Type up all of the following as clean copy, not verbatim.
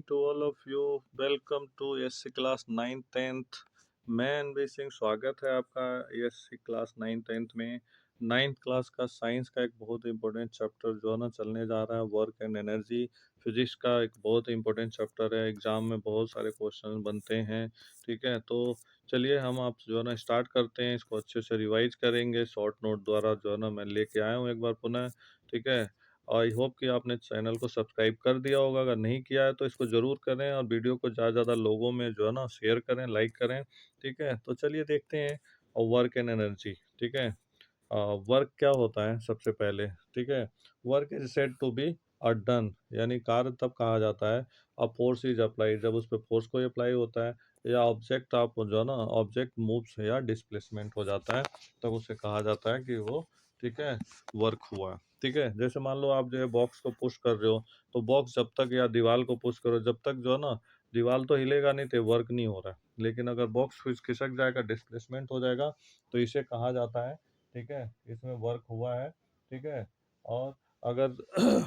To all of you, welcome to SC class 9th 10th। मैं NB Singh, स्वागत है आपका एससी क्लास 9th 10th में। 9th क्लास का साइंस का एक बहुत इंपॉर्टेंट चैप्टर जो है ना चलने जा रहा है, वर्क एंड एनर्जी। फिजिक्स का एक बहुत इंपॉर्टेंट चैप्टर है, एग्जाम में बहुत सारे क्वेश्चन बनते हैं। ठीक है, तो चलिए हम आप जो है ना स्टार्ट करते हैं, इसको अच्छे से रिवाइज करेंगे शॉर्ट नोट द्वारा जो है ना मैं लेके आया हूँ एक बार पुनः। ठीक है, आई होप कि आपने चैनल को सब्सक्राइब कर दिया होगा, अगर नहीं किया है तो इसको ज़रूर करें और वीडियो को ज़्यादा ज़्यादा लोगों में जो है ना शेयर करें, लाइक करें। ठीक है, तो चलिए देखते हैं वर्क एंड एनर्जी। ठीक है, वर्क क्या होता है सबसे पहले। ठीक है, work is said to be a done, यानी कार्य तब कहा जाता है अ फोर्स इज अप्लाई, जब उस पर फोर्स को अप्लाई होता है, या ऑब्जेक्ट आप जो है ना ऑब्जेक्ट मूव्स या डिस्प्लेसमेंट हो जाता है, तब उसे कहा जाता है कि वो ठीक है वर्क हुआ। ठीक है, जैसे मान लो आप जो है बॉक्स को पुश कर रहे हो, तो बॉक्स जब तक, या दीवार को पुश करो जब तक जो है ना दीवार तो हिलेगा नहीं, तो वर्क नहीं हो रहा है। लेकिन अगर बॉक्स खिसक जाएगा, डिस्प्लेसमेंट हो जाएगा, तो इसे कहा जाता है ठीक है इसमें वर्क हुआ है। ठीक है, और अगर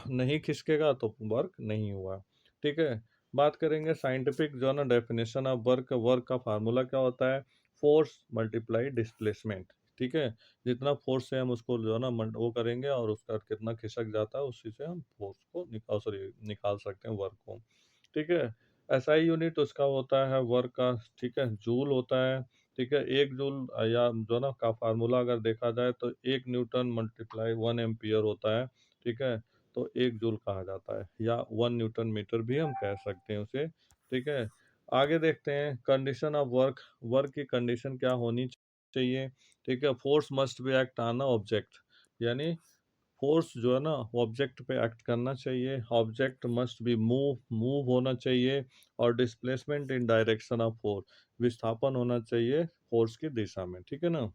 नहीं खिसकेगा तो वर्क नहीं हुआ। ठीक है, बात करेंगे साइंटिफिक जो है ना डेफिनेशन ऑफ वर्क। वर्क का फार्मूला क्या होता है? Force multiply displacement. ठीक है, जितना फोर्स से हम उसको जो है ना वो करेंगे और उसका कितना खिसक जाता है, उसी से हम फोर्स को निकाल सकते हैं वर्क को। ठीक है, एसआई यूनिट उसका होता है वर्क का। ठीक है, जूल होता है। ठीक है, एक जूल या जो ना का फार्मूला अगर देखा जाए तो 1 न्यूटन मल्टीप्लाई 1 एम्पियर होता है। ठीक है, तो 1 जूल कहा जाता है, या 1 न्यूटन मीटर भी हम कह सकते हैं उसे। ठीक है, आगे देखते हैं कंडीशन ऑफ वर्क। वर्क की कंडीशन क्या होनी चाहिए? ठीक है, force must be act on object, यानी फोर्स जो है ना ऑब्जेक्ट पे एक्ट करना चाहिए। ऑब्जेक्ट मस्ट बी मूव होना चाहिए, और displacement in direction of force, विस्थापन होना चाहिए फोर्स की दिशा में। ठीक है ना।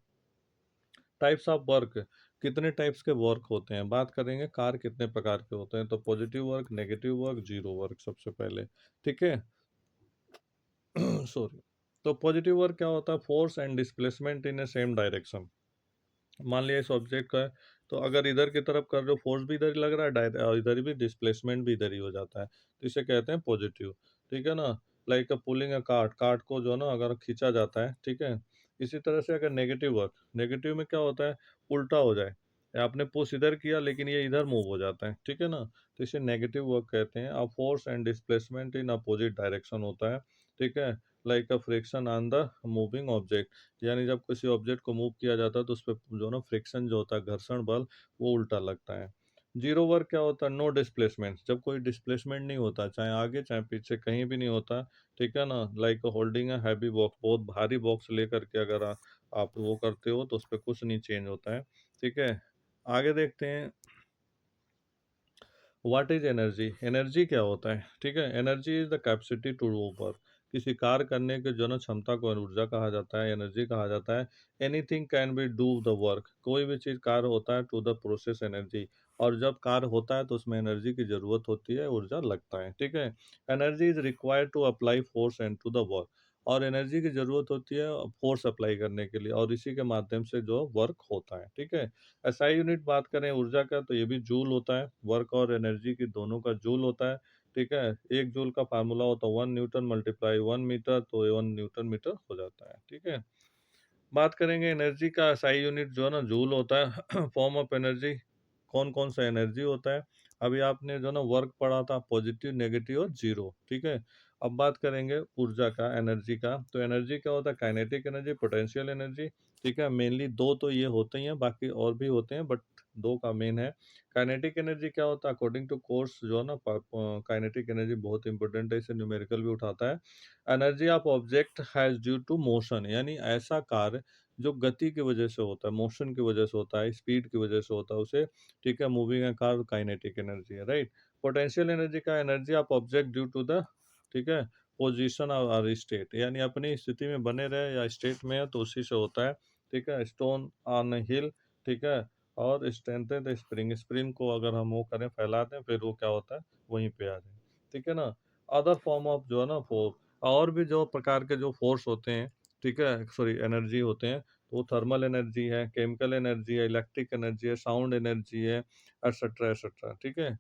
टाइप्स ऑफ वर्क, कितने टाइप्स के वर्क होते हैं बात करेंगे। कार कितने प्रकार के होते हैं, तो positive work, negative work, zero work सबसे पहले। ठीक है सॉरी। तो पॉजिटिव वर्क क्या होता है? Force and displacement in A same direction. मान लिया इस ऑब्जेक्ट का है, तो अगर इधर की तरफ कर रहे हो, फोर्स भी इधर ही लग रहा है, और इधर भी डिस्प्लेसमेंट भी इधर ही हो जाता है, तो इसे कहते हैं पॉजिटिव। ठीक है ना। Like pulling a cart, cart को जो है ना अगर खींचा जाता है। ठीक है, इसी तरह से अगर नेगेटिव वर्क, नेगेटिव में क्या होता है? उल्टा हो जाए, आपने पुश इधर किया लेकिन ये इधर मूव हो जाता है। ठीक है ना, तो इसे नेगेटिव वर्क कहते हैं। अब force and displacement in opposite direction होता है। ठीक है, like a friction on the moving object, यानी जब किसी ऑब्जेक्ट को मूव किया जाता है तो उस पर जो ना फ्रिक्शन जो होता है, घर्षण बल, वो उल्टा लगता है। जीरो वर्क क्या होता है? नो डिस्प्लेसमेंट, जब कोई डिस्प्लेसमेंट नहीं होता, चाहे आगे चाहे पीछे, कहीं भी नहीं होता। ठीक है ना, like holding a heavy box, बहुत भारी बॉक्स लेकर के अगर आप वो करते हो तो उस पर कुछ नहीं चेंज होता है। ठीक है, आगे देखते हैं व्हाट इज एनर्जी। एनर्जी क्या होता है? ठीक है, energy is the capacity to do work, किसी कार्य करने के जो ना क्षमता को ऊर्जा कहा जाता है, एनर्जी कहा जाता है। Anything can be do the work, कोई भी चीज कार्य होता है टू द प्रोसेस एनर्जी, और जब कार्य होता है तो उसमें एनर्जी की जरूरत होती है, ऊर्जा लगता है। ठीक है, energy is required to apply force and to the work, और एनर्जी की जरूरत होती है फोर्स अप्लाई करने के लिए, और इसी के माध्यम से जो वर्क होता है। ठीक है, एसआई यूनिट बात करें ऊर्जा का, तो ये भी जूल होता है। वर्क और एनर्जी की दोनों का जूल होता है। ठीक है, 1 जूल का फार्मूला होता है 1 न्यूटन मल्टीप्लाई 1 मीटर, तो 1 न्यूटन मीटर हो जाता है। ठीक है, बात करेंगे एनर्जी का। एसआई यूनिट जो है ना जूल होता है। फॉर्म ऑफ एनर्जी, कौन कौन सा एनर्जी होता है? अभी आपने जो ना वर्क पढ़ा था, पॉजिटिव, नेगेटिव और जीरो। ठीक है, अब बात करेंगे ऊर्जा का, एनर्जी का। तो एनर्जी क्या होता है? Kinetic energy, potential energy. ठीक है, मेनली दो तो ये होते ही हैं, बाकी और भी होते हैं, बट दो का मेन है। काइनेटिक एनर्जी क्या होता है? अकॉर्डिंग टू कोर्स जो है ना काइनेटिक एनर्जी बहुत इंपॉर्टेंट है, इसे न्यूमेरिकल भी उठाता है। Energy of object has due to motion, यानी ऐसा कार्य जो गति की वजह से होता है, मोशन की वजह से होता है, स्पीड की वजह से होता है, उसे ठीक है moving a car kinetic energy है। राइट। पोटेंशियल एनर्जी का energy of object due to the ठीक है पोजीशन और स्टेट, यानी अपनी स्थिति में बने रहे या स्टेट में है तो उसी से होता है। ठीक है, स्टोन ऑन हिल। ठीक है, और स्ट्रेंथन स्प्रिंग, स्प्रिंग को अगर हम वो करें, फैला दें, फिर वो क्या होता है? वहीं पे आ जाए। ठीक है ना। अदर फॉर्म ऑफ जो है ना फोर्स, और भी जो प्रकार के जो फोर्स होते हैं, ठीक है सॉरी एनर्जी होते हैं, तो वो थर्मल एनर्जी है, केमिकल एनर्जी है, इलेक्ट्रिक एनर्जी है, साउंड एनर्जी है, एटसेट्रा एटसेट्रा। ठीक है,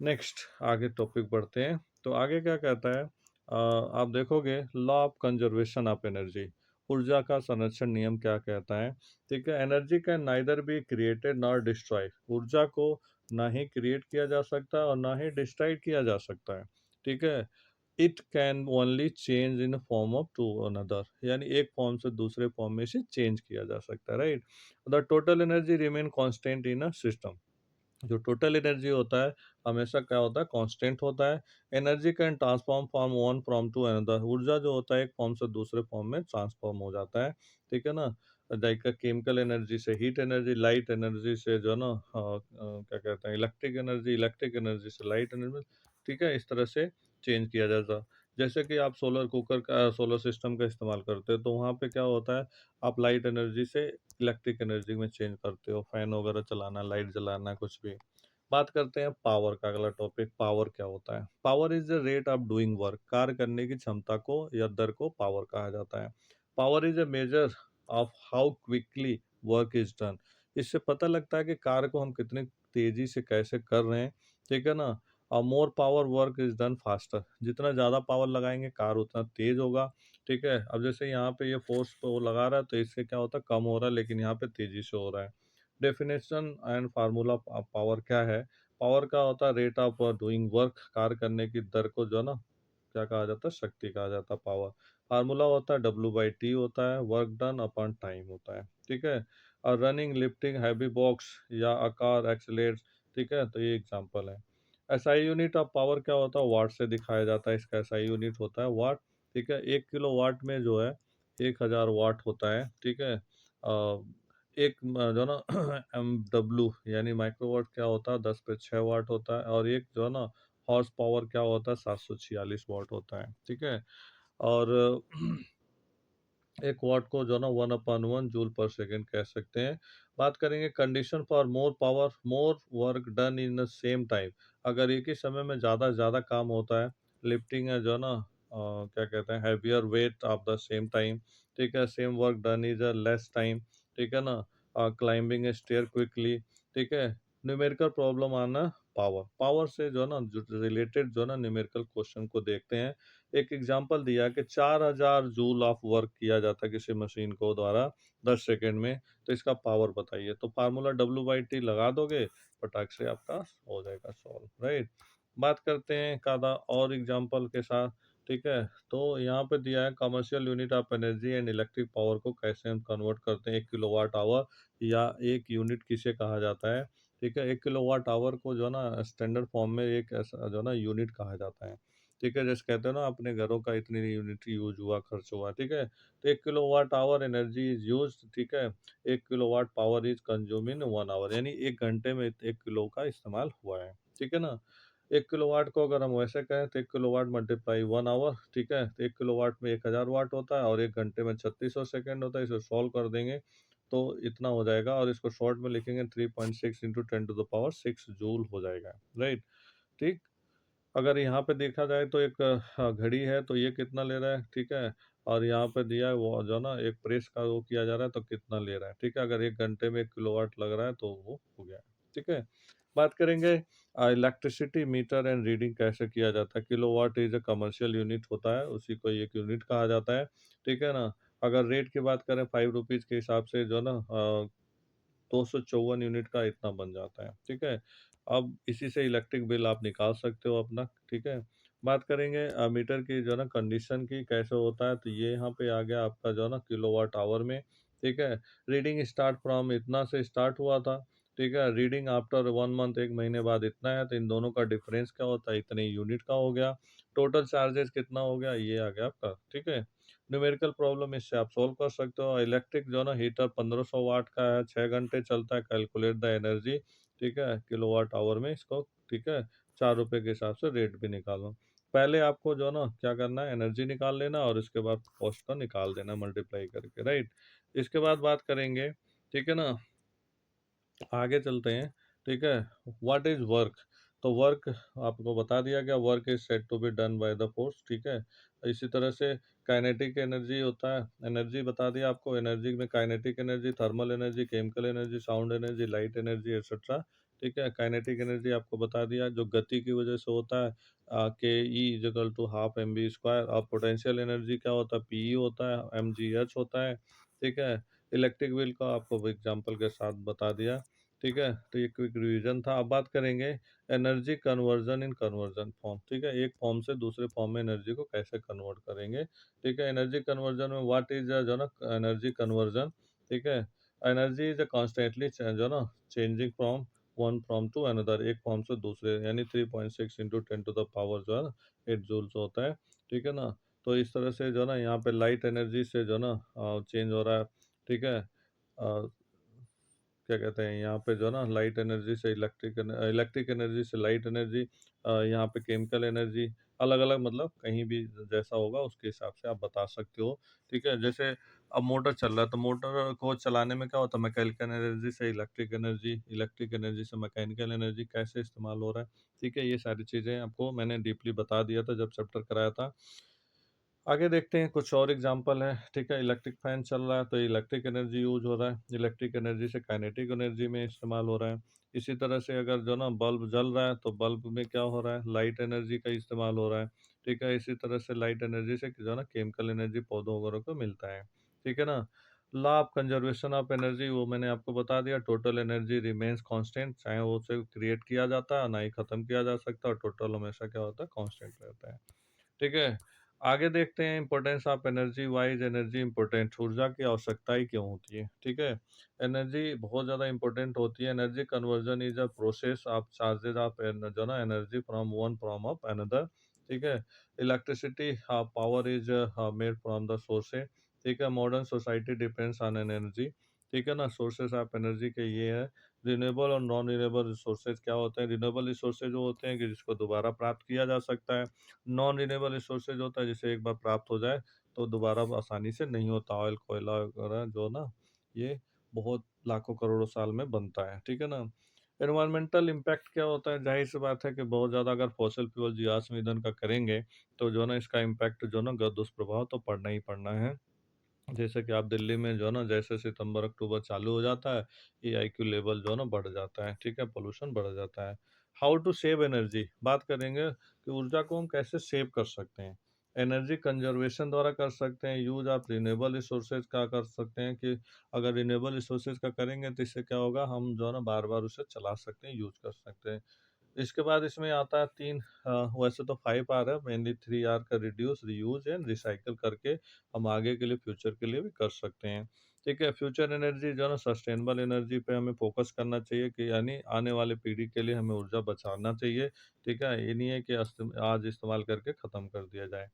नेक्स्ट आगे टॉपिक बढ़ते हैं। तो आगे क्या कहता है, आप देखोगे law of conservation of energy, ऊर्जा का संरक्षण नियम क्या कहता है। ठीक है, energy can neither be created nor destroy, ऊर्जा को ना ही क्रिएट किया जा सकता है और ना ही डिस्ट्रॉय किया जा सकता है। ठीक है, it can only change in form of to another, यानी एक फॉर्म से दूसरे फॉर्म में से चेंज किया जा सकता है, right. The total energy remain constant in a system, जो टोटल एनर्जी होता है हमेशा क्या होता है, कांस्टेंट होता है। Energy can transform from one form to another, ऊर्जा जो होता है एक फॉर्म से दूसरे फॉर्म में ट्रांसफॉर्म हो जाता है। ठीक है ना, लाइक केमिकल एनर्जी से हीट एनर्जी, लाइट एनर्जी से जो है ना क्या कहते हैं इलेक्ट्रिक एनर्जी, इलेक्ट्रिक एनर्जी से लाइट एनर्जी। ठीक है, इस तरह से चेंज किया जाता है। जैसे कि आप सोलर कुकर का, सोलर सिस्टम का इस्तेमाल करते हो तो वहाँ पे क्या होता है, आप लाइट एनर्जी से इलेक्ट्रिक एनर्जी में चेंज करते हो, फैन वगैरह चलाना, लाइट जलाना, कुछ भी। बात करते हैं पावर का, अगला टॉपिक पावर क्या होता है। Power is the rate of doing work, कार्य करने की क्षमता को या दर को पावर कहा जाता है। Power is a measure of how quickly work is done, इससे पता लगता है कि कार्य को हम कितनी तेजी से कैसे कर रहे हैं। ठीक है ना, और more power work is done faster, जितना ज़्यादा पावर लगाएंगे कार्य उतना तेज होगा। ठीक है, अब जैसे यहाँ पे ये फोर्स पे वो लगा रहा है तो इससे क्या होता है, कम हो रहा है, लेकिन यहाँ पे तेजी से हो रहा है। डेफिनेशन एंड फार्मूला पावर क्या है। पावर का होता है रेट ऑफ डूइंग वर्क, कार्य करने की दर को जो है ना क्या कहा जाता है, शक्ति कहा जाता है पावर। फार्मूला होता है W/T होता है, वर्क डन अपॉन टाइम होता है। ठीक है, और रनिंग, लिफ्टिंग हैवी बॉक्स या आकार एक्सलेट। ठीक है, तो ये एग्जांपल है। एसआई यूनिट ऑफ पावर क्या होता है, वाट से दिखाया जाता है, इसका एसआई यूनिट होता है वाट। ठीक है, 1 किलो वाट में जो है 1000 वाट होता है। ठीक है, एक जो है ना MW यानी माइक्रोवाट क्या होता है, 10/6 वाट होता है, और एक जो है ना हॉर्स पावर क्या होता है, 746 वाट होता है। ठीक है, और एक वाट को जो है ना 1/1 जूल पर सेकेंड कह सकते हैं। बात करेंगे condition for more power, more work done in the same time, अगर एक ही समय में ज़्यादा ज़्यादा काम होता है। लिफ्टिंग है जो है ना क्या कहते हैं, heavier weight of the same time. ठीक है, same work done is a less time. ठीक है ना, क्लाइंबिंग ए स्टेयर क्विकली। ठीक है, न्यूमेरिकल प्रॉब्लम आना पावर, पावर से जो है ना रिलेटेड जो है ना न्यूमेरिकल क्वेश्चन को देखते हैं। एक एग्जांपल दिया कि 4000 जूल ऑफ वर्क किया जाता है किसी मशीन को द्वारा 10 सेकेंड में, तो इसका पावर बताइए। तो फार्मूला W/T लगा दोगे, फटाक से आपका हो जाएगा सॉल्व, राइट। बात करते हैं एक आधा और एग्जांपल के साथ। ठीक है, तो यहाँ पे दिया है commercial unit of energy and electric power को कैसे हम कन्वर्ट करते हैं, 1 किलोवाट आवर या एक यूनिट किसे कहा जाता है। ठीक है, 1 किलोवाट आवर को जो है ना स्टैंडर्ड फॉर्म में एक ऐसा जो है ना यूनिट कहा जाता है। ठीक है, जैसे कहते हैं ना अपने घरों का इतनी यूनिट यूज हुआ, खर्च हुआ। ठीक है, तो 1 kilowatt hour energy is use. ठीक है, 1 kilowatt power is consume in 1 hour, यानी 1 घंटे में 1 किलो का इस्तेमाल हुआ है। ठीक है ना, 1 किलोवाट को अगर हम वैसे कहें तो 1 किलोवाट मल्टीप्लाई 1 आवर। ठीक है, तो 1 किलोवाट में 1000 वाट होता है और 1 घंटे में 3600 सेकेंड होता है। इसे सॉल्व कर देंगे तो इतना हो जाएगा, और इसको शॉर्ट में लिखेंगे 3.6 इंटू 10⁻6 जूल हो जाएगा, राइट। ठीक, अगर यहाँ पे देखा जाए तो एक घड़ी है तो ये कितना ले रहा है। ठीक है, और यहाँ पे दिया है वो जो ना एक प्रेस का वो किया जा रहा है तो कितना ले रहा है। ठीक है, अगर 1 घंटे में 1 किलोवाट लग रहा है तो वो हो गया। ठीक है, बात करेंगे इलेक्ट्रिसिटी मीटर एंड रीडिंग कैसे किया जाता है। Kilowatt is a commercial unit होता है, उसी को एक यूनिट कहा जाता है। ठीक है ना, अगर रेट की बात करें 5 रुपीज़ के हिसाब से जो ना 254 यूनिट का इतना बन जाता है। ठीक है, अब इसी से इलेक्ट्रिक बिल आप निकाल सकते हो अपना। ठीक है, बात करेंगे मीटर की जो है ना कंडीशन की कैसे होता है, तो ये यहाँ पे आ गया आपका जो है ना किलोवाट आवर में। ठीक है, रीडिंग स्टार्ट फ्रॉम इतना से स्टार्ट हुआ था। ठीक है, रीडिंग आफ्टर 1 मंथ, 1 महीने बाद इतना है, तो इन दोनों का डिफरेंस क्या होता है, इतने यूनिट का हो गया। टोटल चार्जेस कितना हो गया, ये आ गया आपका। ठीक है, न्यूमेरिकल प्रॉब्लम इससे आप सोल्व कर सकते हो। इलेक्ट्रिक जो है ना हीटर 1500 वाट का है, 6 घंटे चलता है, कैलकुलेट द एनर्जी। ठीक है, किलोवाट आवर में इसको। ठीक है, 4 रुपए के हिसाब से रेट भी निकालो। पहले आपको जो है ना क्या करना है, एनर्जी निकाल लेना और उसके बाद कॉस्ट का निकाल देना मल्टीप्लाई करके, राइट। इसके बाद बात करेंगे, ठीक है ना, आगे चलते हैं। ठीक है, व्हाट इज वर्क, तो वर्क आपको बता दिया गया, work is said to be done by the force. ठीक है, इसी तरह से काइनेटिक एनर्जी होता है, एनर्जी बता दिया आपको। एनर्जी में kinetic energy, thermal energy, chemical energy, sound energy, light energy, etcetera. ठीक है। काइनेटिक एनर्जी आपको बता दिया, जो गति की वजह से होता है, K E equal to half M V square. और पोटेंशियल एनर्जी क्या होता है, पी ई होता है, एम जी एच होता है। ठीक है। इलेक्ट्रिक व्हील का आपको एग्जाम्पल के साथ बता दिया। ठीक है, तो ये क्विक रिवीजन था। अब बात करेंगे energy conversion in conversion form. ठीक है, एक फॉर्म से दूसरे फॉर्म में एनर्जी को कैसे कन्वर्ट करेंगे। ठीक है, एनर्जी कन्वर्जन में व्हाट इज जो ना एनर्जी कन्वर्जन। ठीक है, एनर्जी इज कॉन्स्टेंटली जो ना changing from one form to another, एक फॉर्म से दूसरे, यानी 3.6 इंटू 10 टू द पावर जो है ना 8 जूल्स होता है। ठीक है ना। तो इस तरह से जो है ना यहाँ पे लाइट एनर्जी से जो है ना चेंज हो रहा है। ठीक है। अ, क्या कहते हैं यहाँ पे जो है ना लाइट एनर्जी से इलेक्ट्रिक एनर्जी से लाइट एनर्जी, यहाँ पे केमिकल एनर्जी, अलग अलग, मतलब कहीं भी जैसा होगा उसके हिसाब से आप बता सकते हो। ठीक है, जैसे अब मोटर चल रहा है तो मोटर को चलाने में क्या होता है, मैकेनिकल एनर्जी से इलेक्ट्रिक एनर्जी, इलेक्ट्रिक एनर्जी से मैकेनिकल एनर्जी कैसे इस्तेमाल हो रहा है। ठीक है, ये सारी चीज़ें आपको मैंने डीपली बता दिया था जब चैप्टर कराया था। आगे देखते हैं कुछ और एग्जांपल है। ठीक है, इलेक्ट्रिक फैन चल रहा है तो इलेक्ट्रिक एनर्जी यूज हो रहा है, इलेक्ट्रिक एनर्जी से काइनेटिक एनर्जी में इस्तेमाल हो रहा है। इसी तरह से अगर जो ना बल्ब जल रहा है तो बल्ब में क्या हो रहा है, लाइट एनर्जी का इस्तेमाल हो रहा है। ठीक है, इसी तरह से लाइट एनर्जी से जो ना केमिकल एनर्जी पौधों वगैरह को मिलता है। ठीक है ना। Law of conservation of energy वो मैंने आपको बता दिया, टोटल एनर्जी रिमेन्स कांस्टेंट, चाहे वो उसे क्रिएट किया जाता है ना ही खत्म किया जा सकता, और टोटल हमेशा क्या होता है, कांस्टेंट रहता है। ठीक है, आगे देखते हैं importance of energy. Wise energy important, ऊर्जा की आवश्यकता ही क्यों होती है। ठीक है, एनर्जी बहुत ज़्यादा इंपॉर्टेंट होती है। Energy conversion is a process of charges of जो ना energy from one form of another. ठीक है, electricity power is made from the sources. ठीक है, modern society depends on energy. ठीक है ना, सोर्सेज ऑफ एनर्जी के ये है। रिन्यूएबल और नॉन रिन्यूएबल रिसोर्सेज क्या होते हैं, रिन्यूएबल रिसोर्सेज वो होते हैं कि जिसको दोबारा प्राप्त किया जा सकता है। नॉन रिन्यूएबल रिसोर्सेज होता है जिसे एक बार प्राप्त हो जाए तो दोबारा आसानी से नहीं होता। ऑयल, कोयला वगैरह जो ना, ये बहुत लाखों करोड़ों साल में बनता है। ठीक है ना। एनवायरमेंटल इम्पैक्ट क्या होता है, जाहिर सी बात है कि बहुत ज़्यादा अगर फॉसिल फ्यूल जीवाश्म ईंधन का करेंगे तो जो ना इसका इम्पैक्ट जो ना दुष्प्रभाव तो पड़ना ही पड़ना है। जैसे कि आप दिल्ली में जो है ना, जैसे सितंबर अक्टूबर चालू हो जाता है, AIQ लेवल जो है ना बढ़ जाता है। ठीक है, पोल्यूशन बढ़ जाता है। हाउ टू सेव एनर्जी, बात करेंगे कि ऊर्जा को हम कैसे सेव कर सकते हैं। एनर्जी कंजर्वेशन द्वारा कर सकते हैं, यूज आप रिन्यूएबल रिसोर्सेज का कर सकते हैं कि अगर रिन्यूएबल रिसोर्सेज का करेंगे तो इससे क्या होगा, हम जो है ना बार बार उसे चला सकते हैं, यूज कर सकते हैं। इसके बाद इसमें आता है तीन, वैसे तो 5 आर है, मेनली 3 आर का रिड्यूस, रीयूज एंड रिसाइकल करके हम आगे के लिए, फ्यूचर के लिए भी कर सकते हैं। ठीक है, फ्यूचर एनर्जी जो है ना सस्टेनेबल एनर्जी पे हमें फोकस करना चाहिए, कि यानी आने वाले पीढ़ी के लिए हमें ऊर्जा बचाना चाहिए। ठीक है, ये नहीं है कि आज इस्तेमाल करके ख़त्म कर दिया जाए।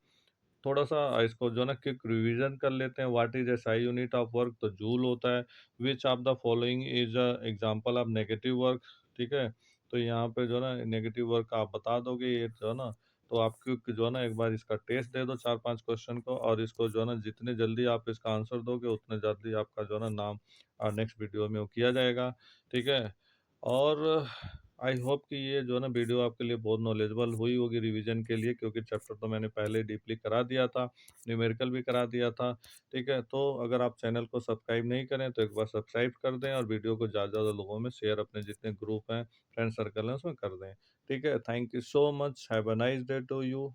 थोड़ा-सा इसको जो है ना क्विक रिवीजन कर लेते हैं। What is SI unit of work, तो जूल होता है। Which of the following is a example of negative work. ठीक है, तो यहाँ पे जो है ना नेगेटिव वर्क आप बता दोगे ये जो है ना, तो आपको जो है ना एक बार इसका टेस्ट दे दो 4-5 क्वेश्चन को, और इसको जो है ना जितने जल्दी आप इसका आंसर दोगे उतने जल्दी आपका जो है ना नाम नेक्स्ट वीडियो में वो किया जाएगा। ठीक है, और आई होप कि ये जो है ना वीडियो आपके लिए बहुत नॉलेजेबल हुई होगी रिवीजन के लिए, क्योंकि चैप्टर तो मैंने पहले डीपली करा दिया था, न्यूमेरिकल भी करा दिया था। ठीक है, तो अगर आप चैनल को सब्सक्राइब नहीं करें तो एक बार सब्सक्राइब कर दें, और वीडियो को ज़्यादा से ज़्यादा लोगों में शेयर, अपने जितने ग्रुप हैं, फ्रेंड सर्कल हैं उसमें कर दें। ठीक है, thank you so much, have a nice day to you.